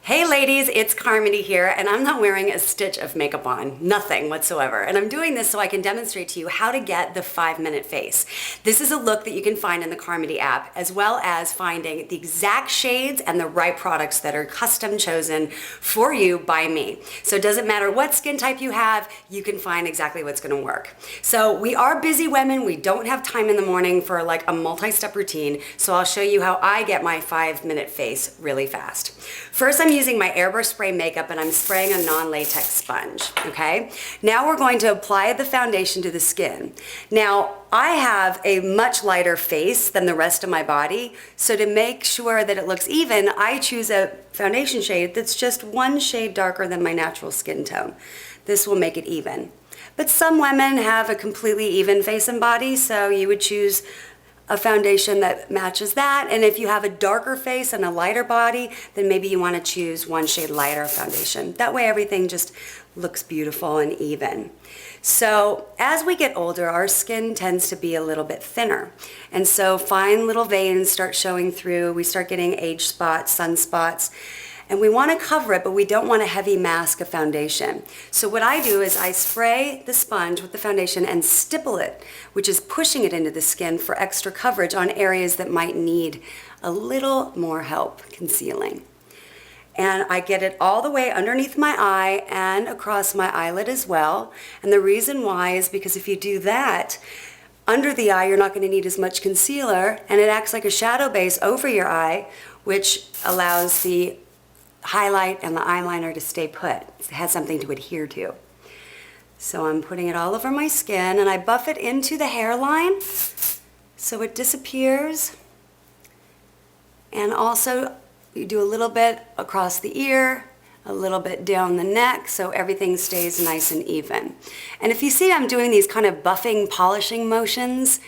Hey ladies, it's Carmindy here, and I'm not wearing a stitch of makeup on, nothing whatsoever. And I'm doing this so I can demonstrate to you how to get the 5-minute face. This is a look that you can find in the Carmindy app, as well as finding the exact shades and the right products that are custom chosen for you by me. So it doesn't matter what skin type you have, you can find exactly what's gonna work. So we are busy women, we don't have time in the morning for like a multi-step routine, so I'll show you how I get my 5-minute face really fast. First, I'm using my airbrush spray makeup and I'm spraying a non-latex sponge, okay? Now we're going to apply the foundation to the skin. Now, I have a much lighter face than the rest of my body, so to make sure that it looks even, I choose a foundation shade that's just one shade darker than my natural skin tone. This will make it even. But some women have a completely even face and body, so you would choose a foundation that matches that. And if you have a darker face and a lighter body, then maybe you want to choose one shade lighter foundation. That way everything just looks beautiful and even. So as we get older, our skin tends to be a little bit thinner. And so fine little veins start showing through. We start getting age spots, sunspots. And we want to cover it, but we don't want a heavy mask of foundation. So what I do is I spray the sponge with the foundation and stipple it, which is pushing it into the skin for extra coverage on areas that might need a little more help concealing. And I get it all the way underneath my eye and across my eyelid as well. And the reason why is because if you do that, under the eye, you're not going to need as much concealer, and it acts like a shadow base over your eye, which allows the highlight and the eyeliner to stay put. It has something to adhere to. So I'm putting it all over my skin and I buff it into the hairline so it disappears. And also you do a little bit across the ear, a little bit down the neck, so everything stays nice and even. And if you see I'm doing these kind of buffing, polishing motions,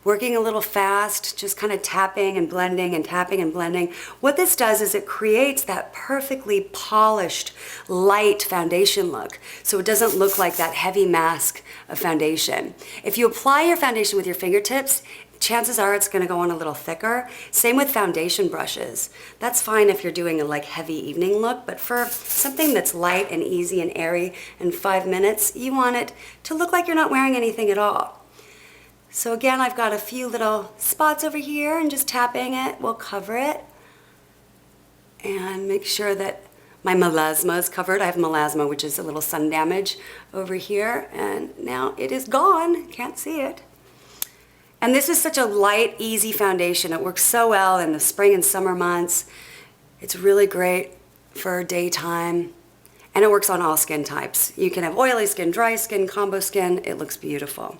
working a little fast, just kind of tapping and blending and tapping and blending. What this does is it creates that perfectly polished, light foundation look. So it doesn't look like that heavy mask of foundation. If you apply your foundation with your fingertips, chances are it's going to go on a little thicker. Same with foundation brushes. That's fine if you're doing a like heavy evening look, but for something that's light and easy and airy in 5 minutes, you want it to look like you're not wearing anything at all. So again, I've got a few little spots over here and just tapping it will cover it. And make sure that my melasma is covered. I have melasma, which is a little sun damage over here. And now it is gone. Can't see it. And this is such a light, easy foundation. It works so well in the spring and summer months. It's really great for daytime. And it works on all skin types. You can have oily skin, dry skin, combo skin. It looks beautiful.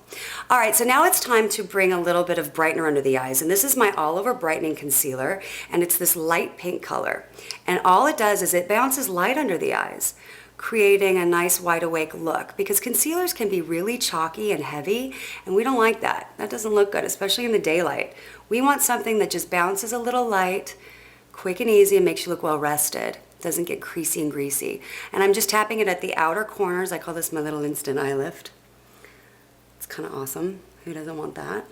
All right, so now it's time to bring a little bit of brightener under the eyes. And this is my all over brightening concealer. And it's this light pink color. And all it does is it bounces light under the eyes, creating a nice wide awake look. Because concealers can be really chalky and heavy. And we don't like that. That doesn't look good, especially in the daylight. We want something that just bounces a little light, quick and easy, and makes you look well rested. Doesn't get creasy and greasy. And I'm just tapping it at the outer corners. I call this my little instant eye lift. It's kind of awesome. Who doesn't want that?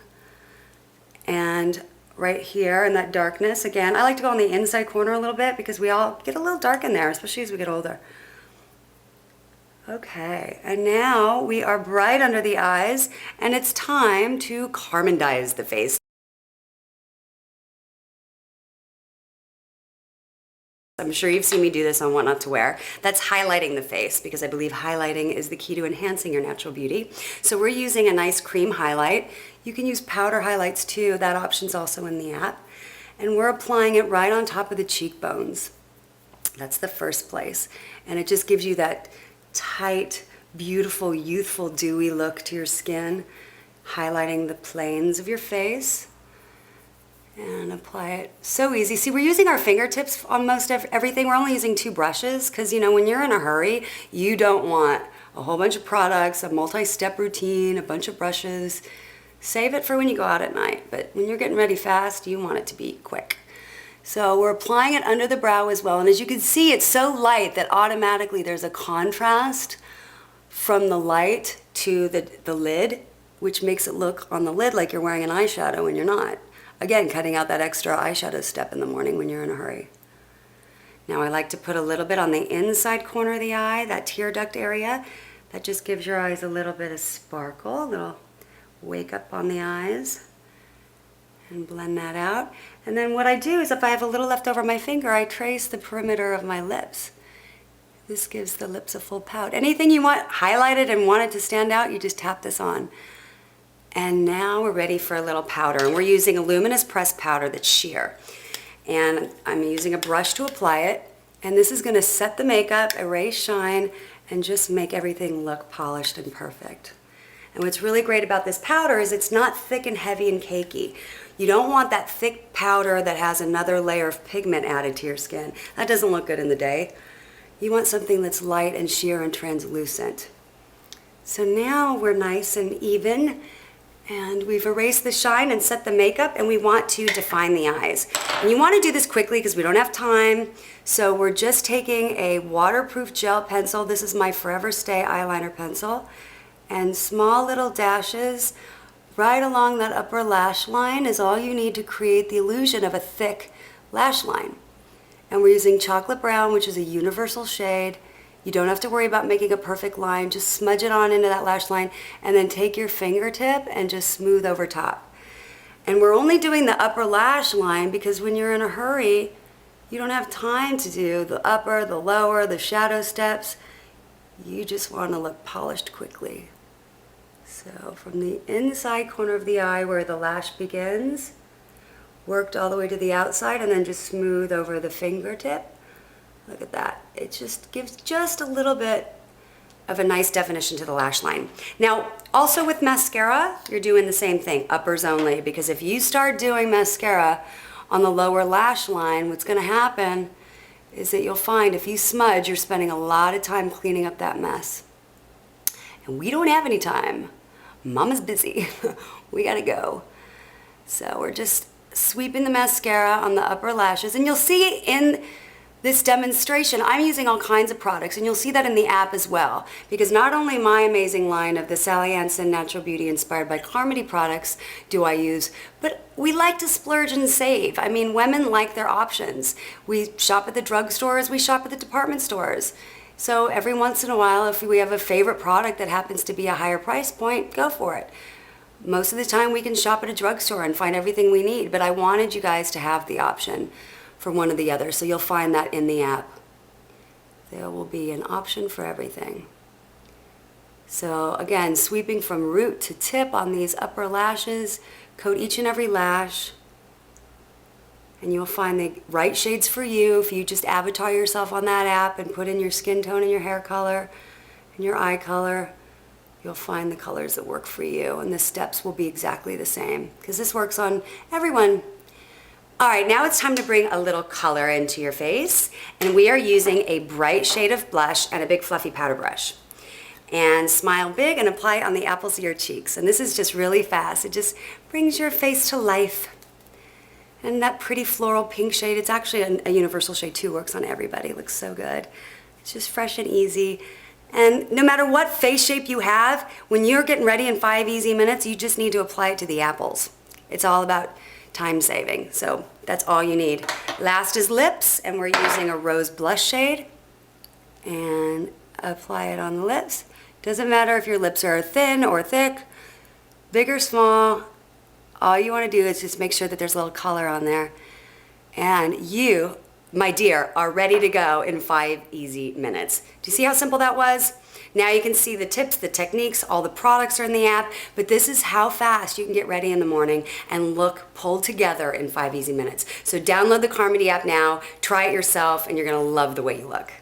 And right here in that darkness, again, I like to go on the inside corner a little bit because we all get a little dark in there, especially as we get older. Okay, and now we are bright under the eyes and it's time to Carmindize the face. I'm sure you've seen me do this on What Not to Wear. That's highlighting the face because I believe highlighting is the key to enhancing your natural beauty. So we're using a nice cream highlight. You can use powder highlights too. That option's also in the app. And we're applying it right on top of the cheekbones. That's the first place. And it just gives you that tight, beautiful, youthful, dewy look to your skin, highlighting the planes of your face. And apply it. So easy. See, we're using our fingertips on most everything. We're only using 2 brushes because, you know, when you're in a hurry, you don't want a whole bunch of products, a multi-step routine, a bunch of brushes. Save it for when you go out at night. But when you're getting ready fast, you want it to be quick. So we're applying it under the brow as well. And as you can see, it's so light that automatically there's a contrast from the light to the lid, which makes it look on the lid like you're wearing an eyeshadow when you're not. Again, cutting out that extra eyeshadow step in the morning when you're in a hurry. Now I like to put a little bit on the inside corner of the eye, that tear duct area. That just gives your eyes a little bit of sparkle, a little wake up on the eyes. And blend that out. And then what I do is if I have a little left over my finger, I trace the perimeter of my lips. This gives the lips a full pout. Anything you want highlighted and want it to stand out, you just tap this on. And now we're ready for a little powder. And we're using a luminous pressed powder that's sheer. And I'm using a brush to apply it. And this is gonna set the makeup, erase shine, and just make everything look polished and perfect. And what's really great about this powder is it's not thick and heavy and cakey. You don't want that thick powder that has another layer of pigment added to your skin. That doesn't look good in the day. You want something that's light and sheer and translucent. So now we're nice and even, and we've erased the shine and set the makeup, and we want to define the eyes. And you want to do this quickly because we don't have time. So we're just taking a waterproof gel pencil. This is my Forever Stay eyeliner pencil. And small little dashes right along that upper lash line is all you need to create the illusion of a thick lash line. And we're using chocolate brown, which is a universal shade. You don't have to worry about making a perfect line. Just smudge it on into that lash line and then take your fingertip and just smooth over top. And we're only doing the upper lash line because when you're in a hurry, you don't have time to do the upper, the lower, the shadow steps. You just want to look polished quickly. So from the inside corner of the eye where the lash begins, worked all the way to the outside and then just smooth over the fingertip. Look at that. It just gives just a little bit of a nice definition to the lash line. Now, also with mascara, you're doing the same thing, uppers only, because if you start doing mascara on the lower lash line, what's gonna happen is that you'll find if you smudge, you're spending a lot of time cleaning up that mess. And we don't have any time. Mama's busy. We gotta go. So we're just sweeping the mascara on the upper lashes, and you'll see in this demonstration, I'm using all kinds of products, and you'll see that in the app as well, because not only my amazing line of the Sally Hansen Natural Beauty inspired by Carmindy products do I use, but we like to splurge and save. I mean, women like their options. We shop at the drugstores, we shop at the department stores. So every once in a while, if we have a favorite product that happens to be a higher price point, go for it. Most of the time we can shop at a drugstore and find everything we need, but I wanted you guys to have the option for one or the other, so you'll find that in the app. There will be an option for everything. So again, sweeping from root to tip on these upper lashes, coat each and every lash, and you'll find the right shades for you. If you just avatar yourself on that app and put in your skin tone and your hair color and your eye color, you'll find the colors that work for you, and the steps will be exactly the same because this works on everyone. All right, now it's time to bring a little color into your face, and we are using a bright shade of blush and a big fluffy powder brush. And smile big and apply it on the apples of your cheeks. And this is just really fast. It just brings your face to life. And that pretty floral pink shade, it's actually a universal shade too, works on everybody. It looks so good. It's just fresh and easy. And no matter what face shape you have, when you're getting ready in 5 easy minutes, you just need to apply it to the apples. It's all about time saving, so that's all you need. Last is lips, and we're using a rose blush shade. And apply it on the lips. Doesn't matter if your lips are thin or thick, big or small. All you want to do is just make sure that there's a little color on there. And you, my dear, are ready to go in 5 easy minutes. Do you see how simple that was? Now you can see the tips, the techniques, all the products are in the app, but this is how fast you can get ready in the morning and look pulled together in 5 easy minutes. So download the Carmindy app now, try it yourself, and you're gonna love the way you look.